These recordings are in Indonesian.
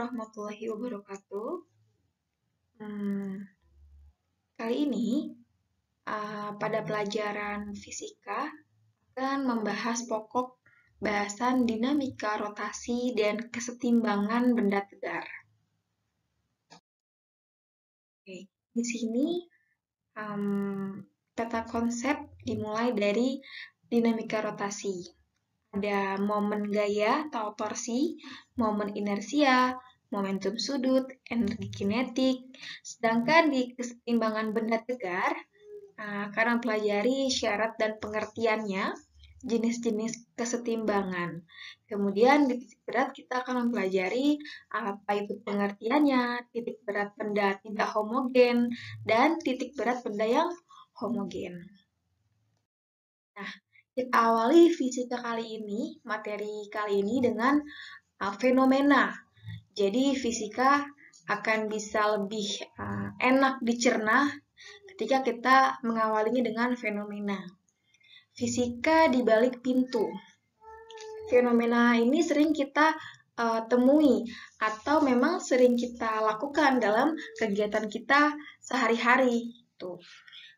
warahmatullahi wabarakatuh. Kali ini pada pelajaran fisika akan membahas pokok bahasan dinamika rotasi dan kesetimbangan benda tegar. Oke, di sini tata konsep dimulai dari dinamika rotasi. Ada momen gaya atau torsi, momen inersia, momentum sudut, energi kinetik. Sedangkan di kesetimbangan benda tegar, karena pelajari syarat dan pengertiannya, jenis-jenis kesetimbangan. Kemudian di titik berat kita akan mempelajari apa itu pengertiannya, titik berat benda tidak homogen, dan titik berat benda yang homogen. Nah, kita awali fisika kali ini, materi kali ini dengan fenomena. Jadi fisika akan bisa lebih enak dicerna ketika kita mengawalinya dengan fenomena. Fisika di balik pintu. Fenomena ini sering kita temui atau memang sering kita lakukan dalam kegiatan kita sehari-hari. Tuh.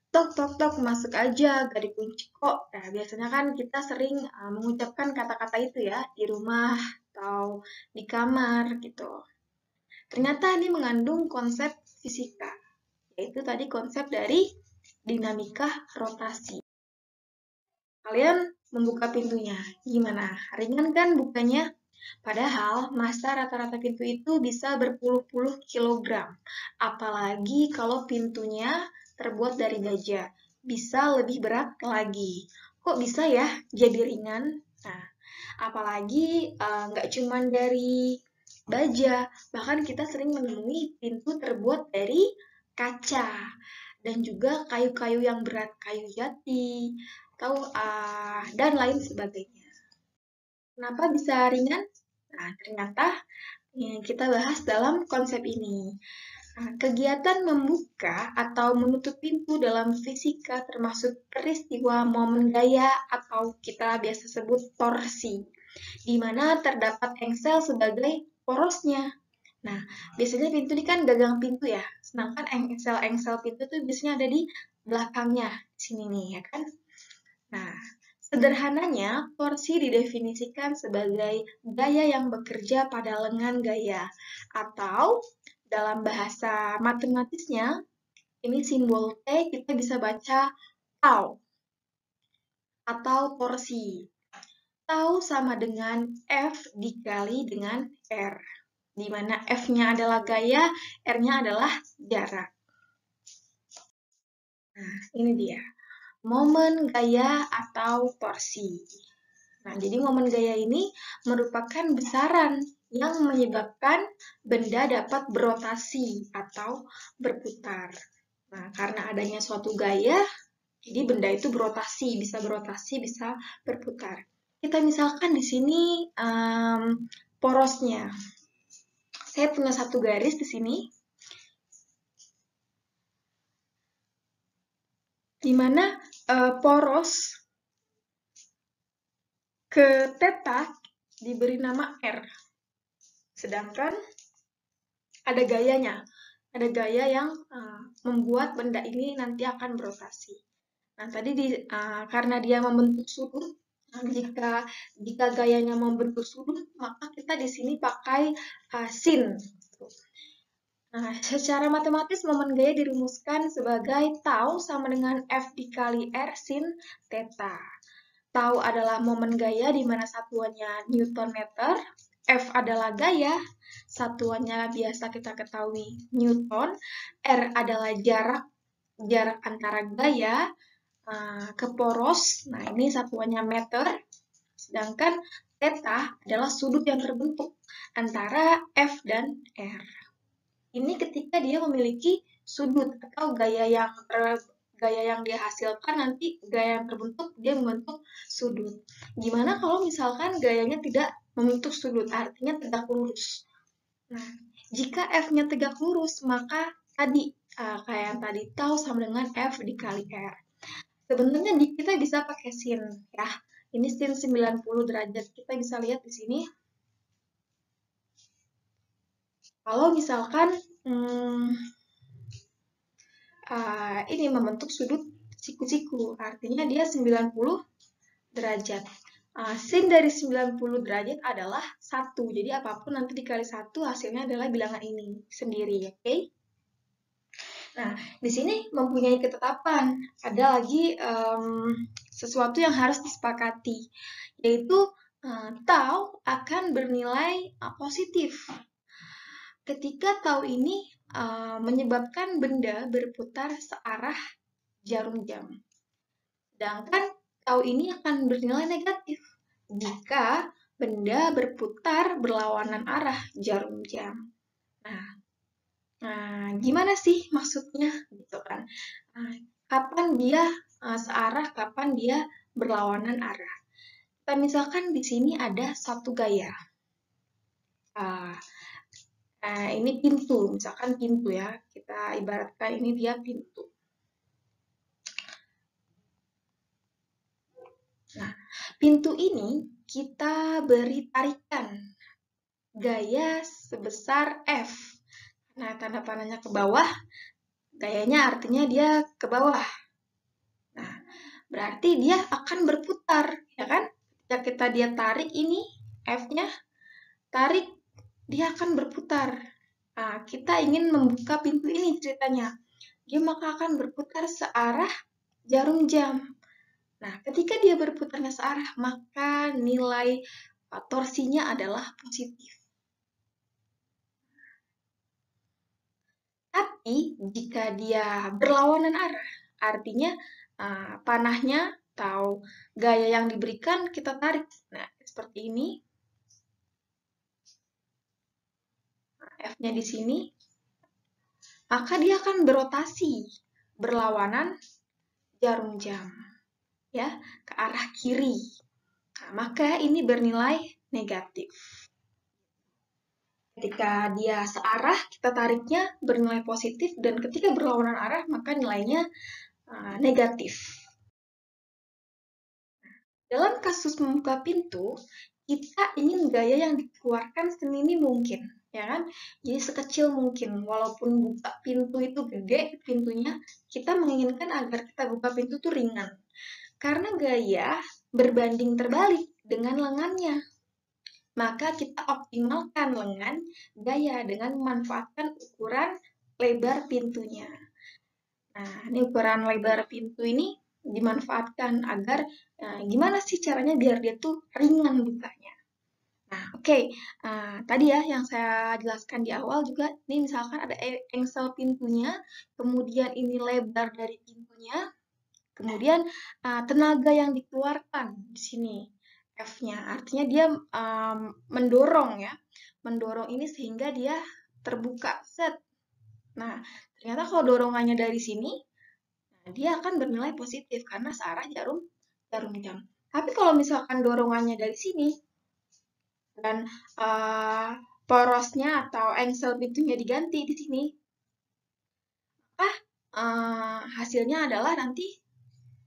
Tok, tok, tok, masuk aja, gak dikunci kok. Nah, biasanya kan kita sering mengucapkan kata-kata itu ya, di rumah atau di kamar gitu. Ternyata ini mengandung konsep fisika, yaitu tadi konsep dari dinamika rotasi. Kalian membuka pintunya, gimana? Ringan kan bukanya? Padahal massa rata-rata pintu itu bisa berpuluh-puluh kilogram. Apalagi kalau pintunya terbuat dari baja, bisa lebih berat lagi. Kok bisa ya jadi ringan? Nah, apalagi nggak cuma dari baja, bahkan kita sering menemui pintu terbuat dari kaca dan juga kayu-kayu yang berat, kayu jati, atau dan lain sebagainya. Kenapa bisa ringan? Nah, ternyata kita bahas dalam konsep ini. Kegiatan membuka atau menutup pintu dalam fisika termasuk peristiwa momen gaya atau kita biasa sebut torsi, di mana terdapat engsel sebagai porosnya. Nah, biasanya pintu ini kan gagang pintu ya, sedangkan engsel-engsel pintu itu biasanya ada di belakangnya, sini nih ya kan. Nah, sederhananya, torsi didefinisikan sebagai gaya yang bekerja pada lengan gaya, atau dalam bahasa matematisnya, ini simbol T kita bisa baca tau, atau torsi. Tau sama dengan F dikali dengan R, di mana F-nya adalah gaya, R-nya adalah jarak. Nah, ini dia. Momen gaya atau torsi. Nah, jadi momen gaya ini merupakan besaran yang menyebabkan benda dapat berotasi atau berputar. Nah, karena adanya suatu gaya, jadi benda itu berotasi, bisa berputar. Kita misalkan di sini porosnya. Saya punya satu garis di sini, di mana poros ke theta diberi nama R. Sedangkan ada gayanya. Ada gaya yang membuat benda ini nanti akan berotasi. Nah, tadi karena dia membentuk sudut, jika gayanya membentuk sudut, maka kita di sini pakai sin. Nah, secara matematis momen gaya dirumuskan sebagai tau sama dengan F dikali R sin theta. Tau adalah momen gaya di mana satuannya Newton meter, F adalah gaya, satuannya biasa kita ketahui Newton, R adalah jarak antara gaya ke poros, nah ini satuannya meter, sedangkan theta adalah sudut yang terbentuk antara F dan R. Ini ketika dia memiliki sudut atau gaya yang dia hasilkan nanti gaya yang terbentuk dia membentuk sudut. Gimana kalau misalkan gayanya tidak membentuk sudut, artinya tegak lurus. Nah, jika F-nya tegak lurus, maka tadi kayak yang tadi tau sama dengan F dikali R. Sebenarnya kita bisa pakai sin ya. Ini sin 90 derajat. Kita bisa lihat di sini. Kalau misalkan ini membentuk sudut siku-siku, artinya dia 90 derajat. Sin dari 90 derajat adalah 1. Jadi apapun nanti dikali 1 hasilnya adalah bilangan ini sendiri, oke? Nah, di sini mempunyai ketetapan. Ada lagi sesuatu yang harus disepakati, yaitu tau akan bernilai positif. Ketika tau ini menyebabkan benda berputar searah jarum jam. Sedangkan tau ini akan bernilai negatif jika benda berputar berlawanan arah jarum jam. Nah, gimana sih maksudnya gitu kan? Kapan dia searah, kapan dia berlawanan arah? Kita misalkan di sini ada satu gaya. Ini pintu, misalkan pintu ya. Kita ibaratkan ini dia pintu. Nah, pintu ini kita beri tarikan gaya sebesar F. Nah, tanda panahnya ke bawah, gayanya artinya dia ke bawah. Nah, berarti dia akan berputar, ya kan? Ketika dia tarik ini, F-nya, tarik, dia akan berputar. Nah, kita ingin membuka pintu ini ceritanya. Dia maka akan berputar searah jarum jam. Nah, ketika dia berputarnya searah, maka nilai torsinya adalah positif. Tapi, jika dia berlawanan arah, artinya panahnya atau gaya yang diberikan kita tarik. Nah, seperti ini. F-nya di sini. Maka dia akan berotasi, berlawanan jarum jam. Ya, ke arah kiri. Nah, maka ini bernilai negatif. Ketika dia searah, kita tariknya bernilai positif, dan ketika berlawanan arah, maka nilainya negatif. Dalam kasus membuka pintu, kita ingin gaya yang dikeluarkan semini mungkin, ya kan? Jadi sekecil mungkin, walaupun buka pintu itu gede pintunya, kita menginginkan agar kita buka pintu itu ringan. Karena gaya berbanding terbalik dengan lengannya. Maka kita optimalkan lengan gaya dengan memanfaatkan ukuran lebar pintunya. Nah, ini ukuran lebar pintu ini dimanfaatkan agar gimana sih caranya biar dia tuh ringan bukanya. Nah, oke. Tadi ya yang saya jelaskan di awal juga, ini misalkan ada engsel pintunya, kemudian ini lebar dari pintunya, kemudian tenaga yang dikeluarkan di sini F-nya, artinya dia mendorong ya, mendorong ini sehingga dia terbuka set. Nah, ternyata kalau dorongannya dari sini, dia akan bernilai positif karena searah jarum jam. Tapi kalau misalkan dorongannya dari sini dan porosnya atau engsel pintunya diganti di sini, maka hasilnya adalah nanti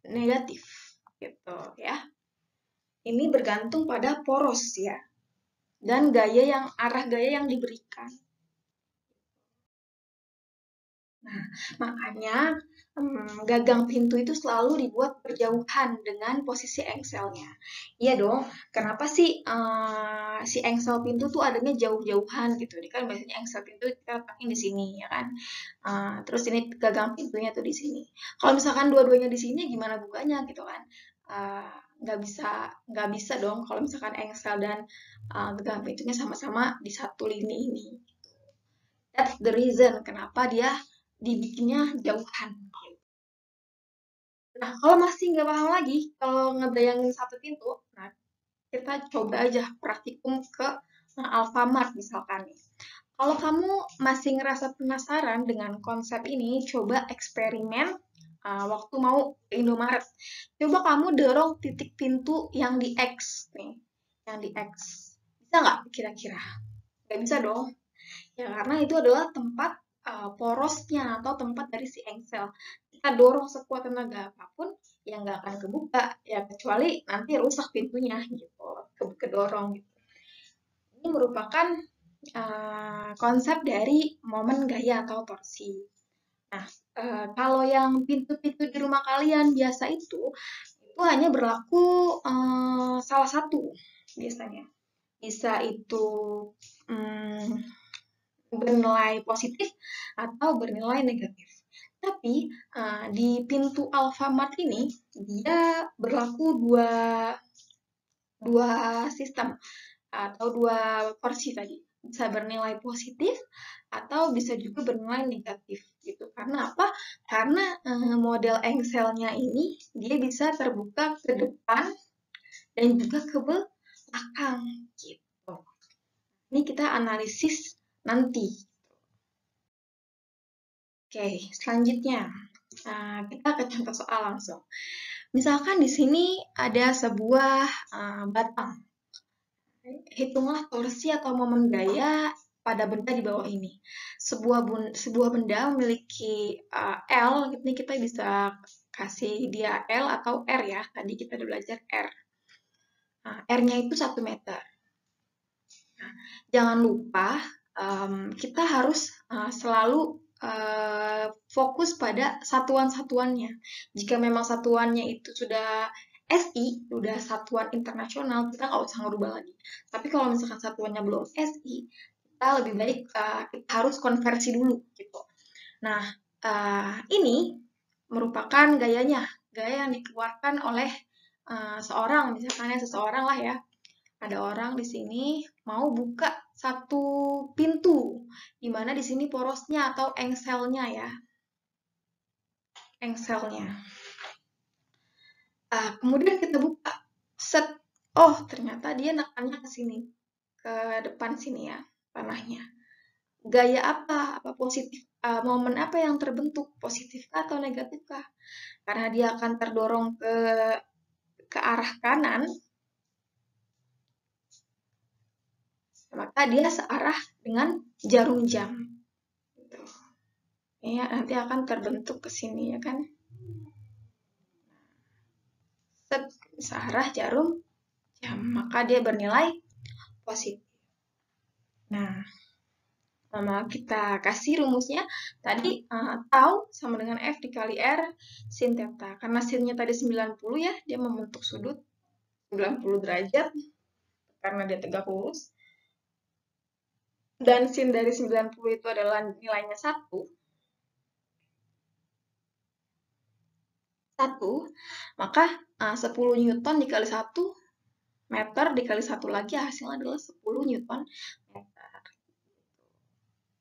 negatif gitu ya. Ini bergantung pada poros ya dan arah gaya yang diberikan. Nah, makanya gagang pintu itu selalu dibuat berjauhan dengan posisi engselnya. Iya dong, kenapa sih si engsel pintu tuh adanya jauh-jauhan gitu? Ini kan biasanya engsel pintu kita letakin di sini, ya kan? Terus ini gagang pintunya tuh di sini. Kalau misalkan dua-duanya di sini, gimana bukanya gitu kan? Nggak bisa dong kalau misalkan engsel dan gagang pintunya sama-sama di satu lini ini. That's the reason kenapa dia dibikinnya jauhan. Nah, kalau masih nggak paham lagi, kalau ngebayangin satu pintu, nah kita coba aja praktikum ke Alfamart misalkan. Kalau kamu masih ngerasa penasaran dengan konsep ini, coba eksperimen waktu mau ke Indomaret. Coba kamu dorong titik pintu yang di X nih, yang di X. Bisa nggak kira-kira? Nggak bisa dong. Ya, karena itu adalah tempat porosnya atau tempat dari si engsel. Kita dorong sekuat tenaga apapun, ya nggak akan kebuka, ya kecuali nanti rusak pintunya gitu, kedorong gitu. Ini merupakan konsep dari momen gaya atau torsi. Nah, kalau yang pintu-pintu di rumah kalian biasa itu hanya berlaku salah satu biasanya. Bisa itu bernilai positif atau bernilai negatif. Tapi di pintu Alfamart ini dia berlaku dua sistem atau dua porsi tadi. Bisa bernilai positif atau bisa juga bernilai negatif gitu. Karena apa? Karena model engselnya ini dia bisa terbuka ke depan dan juga ke belakang gitu. Ini kita analisis nanti. Oke, selanjutnya kita ke contoh soal langsung. Misalkan di sini ada sebuah batang. Hitunglah torsi atau momen gaya pada benda di bawah ini. Sebuah benda memiliki L, ini kita bisa kasih dia L atau R ya. Tadi kita udah belajar R. R-nya itu 1 meter. Nah, jangan lupa kita harus selalu fokus pada satuan-satuannya. Jika memang satuannya itu sudah SI, udah satuan internasional, kita nggak usah ngerubah lagi. Tapi kalau misalkan satuannya belum SI, kita lebih baik kita harus konversi dulu gitu. Nah, ini merupakan gayanya, gaya yang dikeluarkan oleh seorang, misalkan seseorang lah ya. Ada orang di sini mau buka satu pintu, di mana di sini porosnya atau engselnya ya. Engselnya. Kemudian kita buka. Set. Oh, ternyata dia nekannya ke sini. Ke depan sini ya, panahnya. Gaya apa? Apa positif? Momen apa yang terbentuk? Positifkah atau negatifkah? Karena dia akan terdorong ke arah kanan, maka dia searah dengan jarum jam. Gitu. Ya, nanti akan terbentuk ke sini ya kan. Set, searah jarum jam, maka dia bernilai positif. Nah, kita kasih rumusnya. Tadi tau sama dengan F dikali R sin theta. Karena sinnya tadi 90 ya, dia membentuk sudut 90 derajat karena dia tegak lurus. Dan sin dari 90 itu adalah nilainya 1. 1, maka 10 Newton dikali 1 meter dikali 1 lagi hasilnya adalah 10 Newton meter.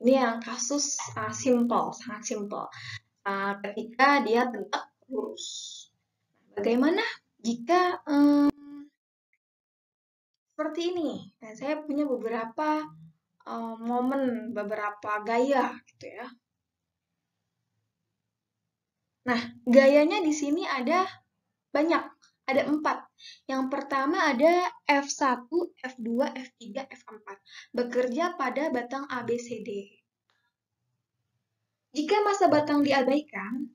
Ini yang kasus simple, sangat simple. Ketika dia tegak lurus. Bagaimana jika seperti ini? Nah, saya punya beberapa momen, beberapa gaya gitu ya. Nah, gayanya di sini ada banyak, ada 4. Yang pertama ada F1, F2, F3, F4. Bekerja pada batang ABCD. Jika masa batang diabaikan,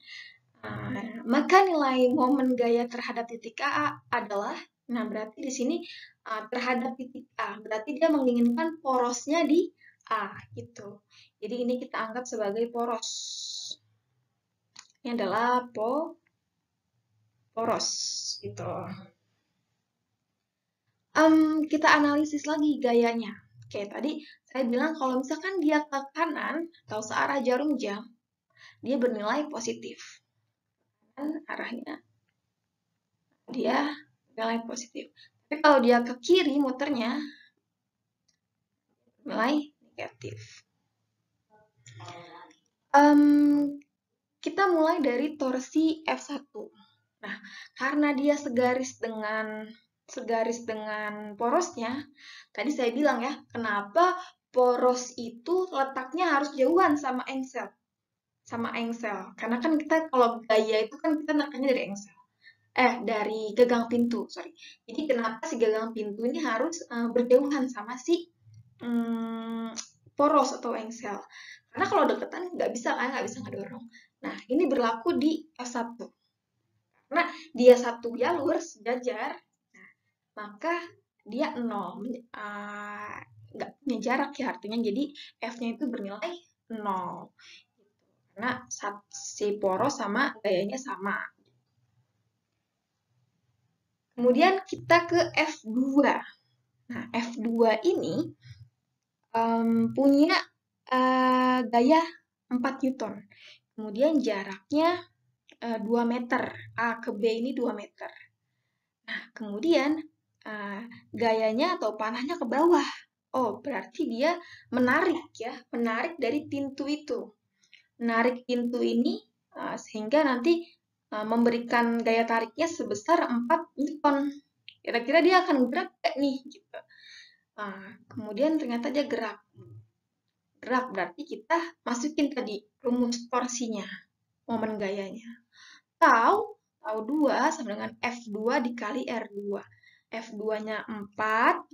maka nilai momen gaya terhadap titik A adalah, nah berarti di sini terhadap titik A, berarti dia menginginkan porosnya di A, gitu. Jadi ini kita anggap sebagai poros. Ini adalah poros, gitu. Kita analisis lagi gayanya. Oke, tadi saya bilang kalau misalkan dia ke kanan atau searah jarum jam, dia bernilai positif. Kan arahnya dia nilai positif. Tapi kalau dia ke kiri muternya, nilai negatif. Kita mulai dari torsi F1. Nah, karena dia segaris dengan porosnya, tadi saya bilang ya, kenapa poros itu letaknya harus jauhan sama engsel. Karena kan kita kalau gaya itu kan kita nekannya dari engsel. Dari gagang pintu, sorry. Jadi kenapa si gagang pintu ini harus berjauhan sama si poros atau engsel. Karena kalau deketan nggak bisa ngedorong. Nah, ini berlaku di F1. Karena dia satu jalur sejajar, nah, maka dia 0. nggak punya jarak ya, artinya jadi F-nya itu bernilai 0. Karena si poros sama gayanya sama. Kemudian kita ke F2. Nah, F2 ini punya gaya 4 Newton. Kemudian jaraknya 2 meter. A ke B ini 2 meter. Nah, kemudian gayanya atau panahnya ke bawah. Oh, berarti dia menarik ya, menarik dari pintu itu. Menarik pintu ini sehingga nanti memberikan gaya tariknya sebesar 4 Newton. Kira-kira dia akan gerak nggak nih? Gitu. Kemudian ternyata dia gerak. Gerak berarti kita masukin tadi rumus torsinya, momen gayanya. Tau 2 sama dengan F2 dikali R2. F2-nya 4,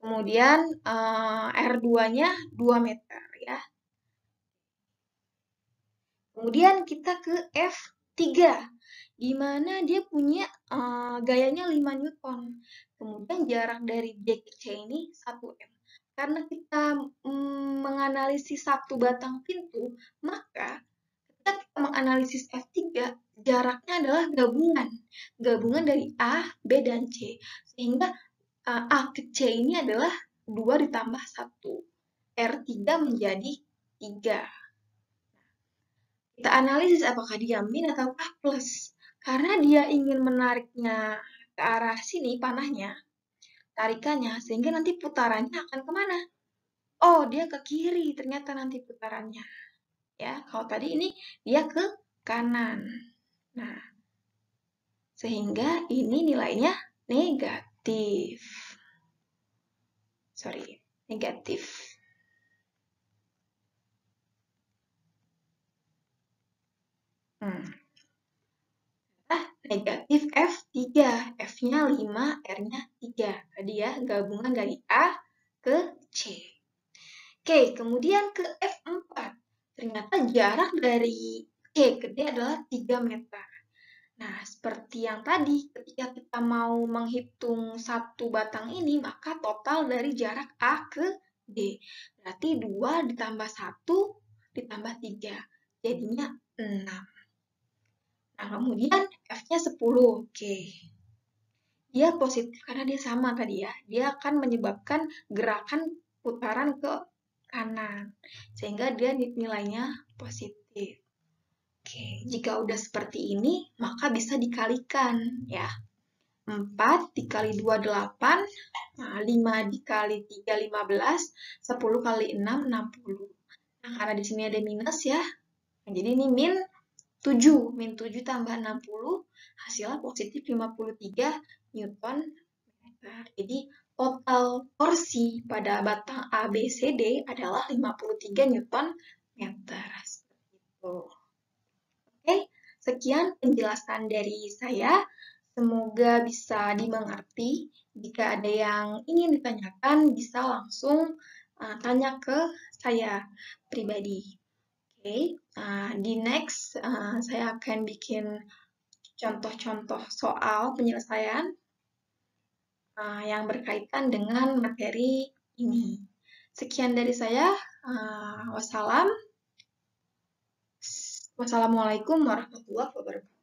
kemudian R2-nya 2 meter ya. Kemudian kita ke F3, di mana dia punya gayanya 5 Newton. Kemudian jarak dari B ke C ini 1 M. Karena kita menganalisis satu batang pintu, maka ketika kita menganalisis F3, jaraknya adalah gabungan. Gabungan dari A, B, dan C. Sehingga A ke C ini adalah 2 ditambah 1. R3 menjadi 3. Kita analisis apakah dia min ataukah plus. Karena dia ingin menariknya ke arah sini panahnya, tarikannya, sehingga nanti putarannya akan kemana? Oh, dia ke kiri ternyata nanti putarannya. Ya, kalau tadi ini dia ke kanan. Nah, sehingga ini nilainya negatif. Negatif. Negatif F3. F-nya 5, R-nya 3. Tadi ya, gabungan dari A ke C. Oke, kemudian ke F4. Ternyata jarak dari C ke D adalah 3 meter. Nah, seperti yang tadi, ketika kita mau menghitung satu batang ini, maka total dari jarak A ke D. Berarti 2 ditambah 1 ditambah 3. Jadinya 6. Nah, kemudian F-nya 10. Oke. Dia positif karena dia sama tadi ya. Dia akan menyebabkan gerakan putaran ke kanan. Sehingga dia nilainya positif. Oke, jika udah seperti ini, maka bisa dikalikan ya. 4 dikali 2, 8. Nah, 5 dikali 3, 15. 10 kali 6, 60. Nah, karena di sini ada minus ya. Nah, jadi ini min 7. Min 7 tambah 60, hasilnya positif 53 Newton meter. Jadi total torsi pada batang ABCD adalah 53 Newton meter. Seperti itu. Oke, sekian penjelasan dari saya. Semoga bisa dimengerti. Jika ada yang ingin ditanyakan, bisa langsung tanya ke saya pribadi. Oke, di next saya akan bikin contoh-contoh soal penyelesaian yang berkaitan dengan materi ini. Sekian dari saya. Wassalamualaikum warahmatullahi wabarakatuh.